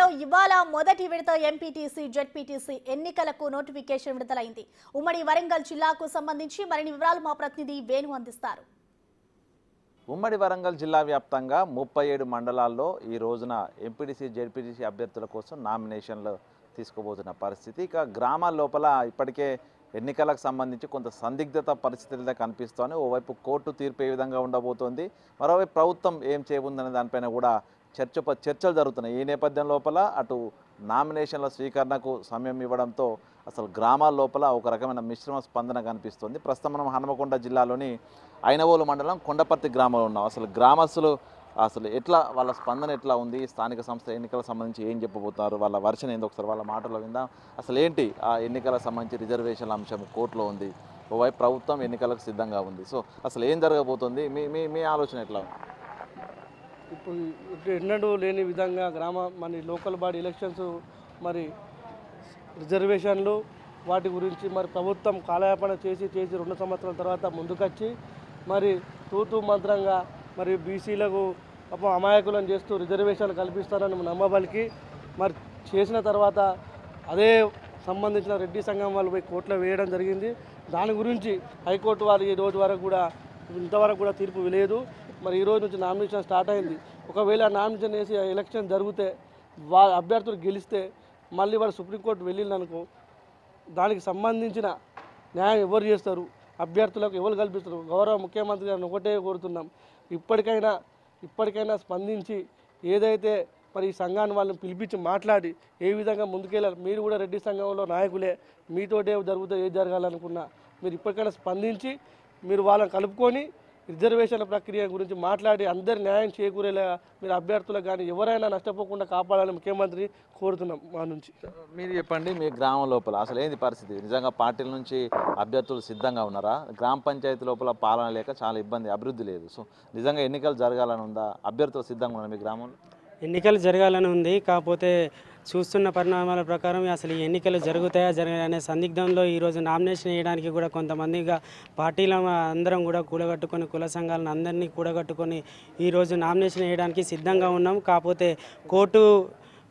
జిల్లాలో ఇవాళ మొదటి విడత ఎంపీటీసీ జెడ్పీటీసీ ఎన్నికలకు నోటిఫికేషన్ విడుదలైంది. ఉమ్మడి వరంగల్ జిల్లాకు సంబంధించి మరిన్ని వివరాలు మా ప్రతినిధి వేణు అందిస్తారు. ఉమ్మడి వరంగల్ జిల్లా వ్యాప్తంగా 37 మండలాల్లో ఈ రోజున ఎంపీటీసీ జెడ్పీటీసీ అభ్యర్థుల కోసం నామినేషన్లు తీసుకోబోతున్న పరిస్థితి. ఇక గ్రామాల లోపల ఇప్పటికే ఎన్నికలకు సంబంధించి కొంత సందిగ్ధత పరిస్థితులతో కనిపిస్తోంది. ఓవైపు కోర్టు తీర్పు ఏ విధంగా ఉండబోతోంది, మరోవైపు ప్రభుత్వం ఏం చేయబోతుందనే దానిపైన కూడా చర్చలు జరుగుతున్నాయి. ఈ నేపథ్యం లోపల అటు నామినేషన్ల స్వీకరణకు సమయం ఇవ్వడంతో అసలు గ్రామాల లోపల ఒక రకమైన మిశ్రమ స్పందన కనిపిస్తుంది. ప్రస్తుతం మనం హనుమకొండ జిల్లాలోని ఐనవోలు మండలం కొండపర్తి గ్రామంలో ఉన్నాం. అసలు గ్రామస్తులు ఎట్లా వాళ్ళ స్పందన ఎట్లా ఉంది, స్థానిక సంస్థ ఎన్నికలకు సంబంధించి ఏం చెప్పబోతున్నారు, వాళ్ళ వర్షన్ ఏందో ఒకసారి వాళ్ళ మాటలో విందాం. అసలు ఏంటి ఆ ఎన్నికలకు సంబంధించి రిజర్వేషన్ల అంశం కోర్టులో ఉంది, ఓవైపు ప్రభుత్వం ఎన్నికలకు సిద్ధంగా ఉంది. సో అసలు ఏం జరగబోతుంది, మీ ఆలోచన ఎట్లా? ఇప్పుడు ఎన్నడూ లేని విధంగా మన లోకల్ బాడీ ఎలక్షన్స్ మరి రిజర్వేషన్లు వాటి గురించి మరి ప్రభుత్వం కాలయాపన చేసి 2 సంవత్సరాల తర్వాత ముందుకొచ్చి మరి తూతూ మంత్రంగా మరి బీసీలకు అమాయకులను చేస్తూ రిజర్వేషన్లు కల్పిస్తారని నమ్మబలికి మరి చేసిన తర్వాత అదే సంబంధించిన రెడ్డి సంఘం వాళ్ళు పోయి కోర్టులో వేయడం జరిగింది. దాని గురించి హైకోర్టు వారు ఈ రోజు వరకు కూడా ఇంతవరకు కూడా తీర్పు లేదు. మరి ఈ రోజు నుంచి నామినేషన్ స్టార్ట్ అయింది. ఒకవేళ నామినేషన్ వేసి ఎలక్షన్ జరిగితే అభ్యర్థులు గెలిస్తే మళ్ళీ వాళ్ళు సుప్రీంకోర్టు వెళ్ళిందనుకో దానికి సంబంధించిన న్యాయం ఎవరు చేస్తారు, అభ్యర్థులకు ఎవరు కల్పిస్తారు? గౌరవ ముఖ్యమంత్రి గారిని ఒకటే కోరుతున్నాం, ఇప్పటికైనా స్పందించి ఏదైతే మరి ఈ సంఘాన్ని వాళ్ళని పిలిపించి మాట్లాడి ఏ విధంగా ముందుకెళ్ళాలి. మీరు కూడా రెడ్డి సంఘంలో నాయకులే, మీతోటే జరుగుతుంది, ఏది జరగాలనుకున్నా మీరు ఇప్పటికైనా స్పందించి మీరు వాళ్ళని కలుపుకొని రిజర్వేషన్ల ప్రక్రియ గురించి మాట్లాడి అందరి న్యాయం చేకూరేలా మీరు అభ్యర్థులకు కానీ ఎవరైనా నష్టపోకుండా కాపాడాలని ముఖ్యమంత్రి కోరుతున్నాం. మా నుంచి మీరు చెప్పండి, మీ గ్రామం లోపల అసలు ఏంది పరిస్థితి? నిజంగా పార్టీల నుంచి అభ్యర్థులు సిద్ధంగా ఉన్నారా? గ్రామ పంచాయతీ లోపల పాలన లేక చాలా ఇబ్బంది, అభివృద్ధి లేదు. సో నిజంగా ఎన్నికలు జరగాలని ఉందా? అభ్యర్థులు సిద్ధంగా ఉన్నారు మీ గ్రామంలో? ఎన్నికలు జరగాలని ఉంది. కాకపోతే చూస్తున్న పరిణామాల ప్రకారం అసలు ఈ ఎన్నికలు జరుగుతాయా అనే సందిగ్ధంలో ఈరోజు నామినేషన్ వేయడానికి కూడా కొంతమందిగా పార్టీల అందరం కూడా కూడగట్టుకొని కుల సంఘాలను అందరినీ కూడగట్టుకొని ఈరోజు నామినేషన్ వేయడానికి సిద్ధంగా ఉన్నాం. కాకపోతే కోర్టు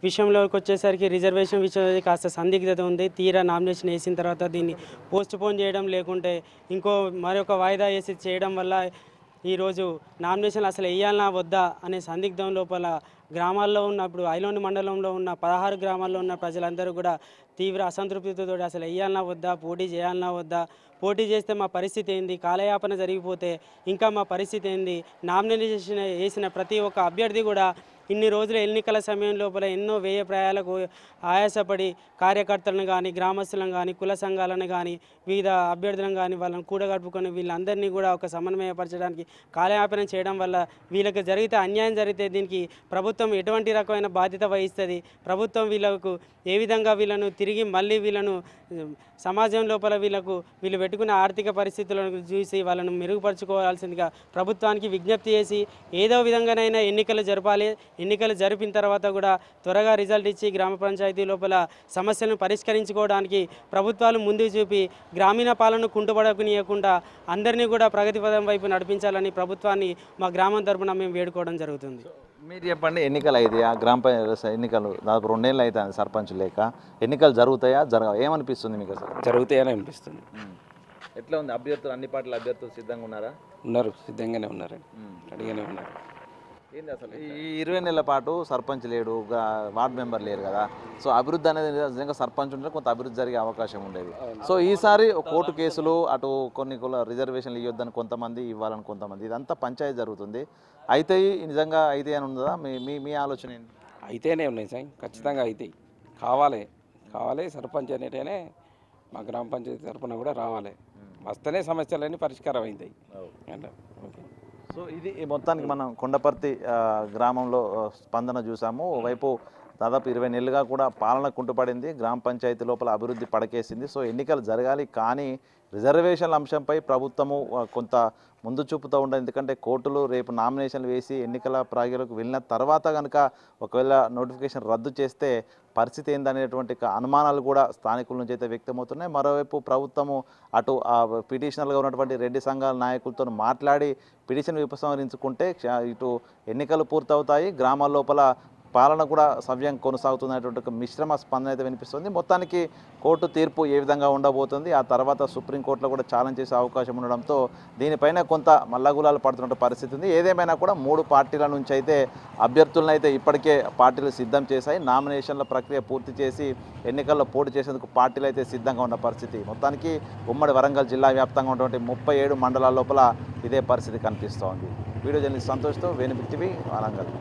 విషయంలోకి వచ్చేసరికి రిజర్వేషన్ విషయంలో కాస్త సందిగ్ధత ఉంది. తీరా నామినేషన్ వేసిన తర్వాత దీన్ని పోస్ట్పోన్ చేయడం లేకుంటే మరొక వాయిదా వేసి చేయడం వల్ల ఈరోజు నామినేషన్లు అసలు వేయాలన్నా వద్దా అనే సందిగ్ధం లోపల గ్రామాల్లో ఉన్నప్పుడు ఐలోని మండలంలో ఉన్న 16 గ్రామాల్లో ఉన్న ప్రజలందరూ కూడా తీవ్ర అసంతృప్తితో అసలు వేయాలన్నా వద్దా, పోటీ చేయాలన్నా వద్దా, పోటీ చేస్తే మా పరిస్థితి ఏంది, కాలయాపన జరిగిపోతే ఇంకా మా పరిస్థితి ఏంది, నామినేషన్ వేసిన ప్రతి ఒక్క అభ్యర్థి కూడా ఇన్ని రోజుల ఎన్నికల సమయం లోపల ఎన్నో వ్యయ ప్రయాలకు ఆయాసపడి కార్యకర్తలను కానీ గ్రామస్తులను కానీ కుల సంఘాలను కానీ వివిధ అభ్యర్థులను కానీ వాళ్ళని కూడగట్టుకొని వీళ్ళందరినీ కూడా ఒక సమన్వయపరచడానికి కాలయాపన చేయడం వల్ల వీళ్ళకి జరిగితే అన్యాయం జరిగితే దీనికి ప్రభుత్వం ఎటువంటి రకమైన బాధ్యత వహిస్తుంది? ప్రభుత్వం వీళ్ళకు ఏ విధంగా వీళ్ళను తిరిగి మళ్ళీ వీళ్ళను సమాజం లోపల వీళ్ళు పెట్టుకున్న ఆర్థిక పరిస్థితులను చూసి వాళ్ళను మెరుగుపరుచుకోవాల్సిందిగా ప్రభుత్వానికి విజ్ఞప్తి చేసి ఏదో విధంగానైనా ఎన్నికలు జరపాలి. ఎన్నికలు జరిపిన తర్వాత కూడా త్వరగా రిజల్ట్ ఇచ్చి గ్రామ పంచాయతీ లోపల సమస్యలను పరిష్కరించుకోవడానికి ప్రభుత్వాలు ముందు చూపి గ్రామీణ పాలన కుంటుపడకునియకుండా అందరినీ కూడా ప్రగతి పదం వైపు నడిపించాలని ప్రభుత్వాన్ని మా గ్రామం తరపున మేము వేడుకోవడం జరుగుతుంది. మీరు చెప్పండి, ఎన్నికలు అయితే ఆ గ్రామ పంచాయతీ ఎన్నికలు దాదాపు 2 ఏళ్ళు అవుతుంది సర్పంచ్ లేక, ఎన్నికలు జరుగుతాయా ఏమనిపిస్తుంది మీకు? అసలు జరుగుతాయని అనిపిస్తుంది. ఎట్లా ఉంది? అభ్యర్థులు అన్ని పార్టీల అభ్యర్థులు సిద్ధంగా ఉన్నారా? ఉన్నారు, సిద్ధంగానే ఉన్నారండి, రెడీగానే ఉన్నారు. ఏంది అసలు ఈ 20 నెలల పాటు సర్పంచ్ లేడు, వార్డు మెంబర్ లేరు కదా. సో అభివృద్ధి అనేది నిజంగా సర్పంచ్ ఉంటే కొంత అభివృద్ధి జరిగే అవకాశం ఉండేది. సో ఈసారి కోర్టు కేసులు, అటు కొన్ని రిజర్వేషన్లు ఇవ్వద్దని కొంతమంది, ఇవ్వాలని కొంతమంది, ఇదంతా పంచాయతీ జరుగుతుంది. అయితే నిజంగా అయితే అని ఉందా? మీ ఆలోచన ఏంటి? అయితేనే ఉన్నాయి సార్, ఖచ్చితంగా అవుతాయి. కావాలి సర్పంచ్ అనేటనే మా గ్రామ పంచాయతీ తరఫున కూడా రావాలి. వస్తేనే సమస్యలన్నీ పరిష్కారం అవుతాయి. ఓకే. సో ఇది మొత్తానికి మనం కొండపర్తి గ్రామంలో స్పందన చూసాము. ఓవైపు దాదాపు 20 నెలలుగా కూడా పాలన కుంటుపడింది, గ్రామ పంచాయతీ లోపల అభివృద్ధి పడకేసింది. సో ఎన్నికలు జరగాలి, కానీ రిజర్వేషన్ల అంశంపై ప్రభుత్వము కొంత ముందు చూపుతూ ఉండదు. ఎందుకంటే కోర్టులు రేపు నామినేషన్లు వేసి ఎన్నికల ప్రక్రియలకు వెళ్ళిన తర్వాత కనుక ఒకవేళ నోటిఫికేషన్ రద్దు చేస్తే పరిస్థితి ఏందనేటువంటి అనుమానాలు కూడా స్థానికుల నుంచి అయితే వ్యక్తమవుతున్నాయి. మరోవైపు ప్రభుత్వము అటు పిటిషనర్గా ఉన్నటువంటి రెడ్డి సంఘాల నాయకులతో మాట్లాడి పిటిషన్ ఉపసంహరించుకుంటే ఇటు ఎన్నికలు పూర్తవుతాయి, గ్రామాల లోపల పాలన కూడా సవ్యం కొనసాగుతున్నటువంటి ఒక మిశ్రమ స్పందన అయితే వినిపిస్తుంది. మొత్తానికి కోర్టు తీర్పు ఏ విధంగా ఉండబోతుంది, ఆ తర్వాత సుప్రీంకోర్టులో కూడా ఛాలెంజ్ చేసే అవకాశం ఉండడంతో దీనిపైన కొంత మల్లగులాలు పడుతున్న పరిస్థితి ఉంది. ఏదేమైనా కూడా 3 పార్టీల నుంచి అయితే అభ్యర్థులను అయితే ఇప్పటికే పార్టీలు సిద్ధం చేశాయి. నామినేషన్ల ప్రక్రియ పూర్తి చేసి ఎన్నికల్లో పోటీ చేసేందుకు పార్టీలు అయితే సిద్ధంగా ఉన్న పరిస్థితి. మొత్తానికి ఉమ్మడి వరంగల్ జిల్లా వ్యాప్తంగా ఉన్నటువంటి 37 మండలాల లోపల ఇదే పరిస్థితి కనిపిస్తోంది. వీడియో జర్నలిస్ట్ సంతోష్తో వేణుబిక్ టీవీ వరంగల్.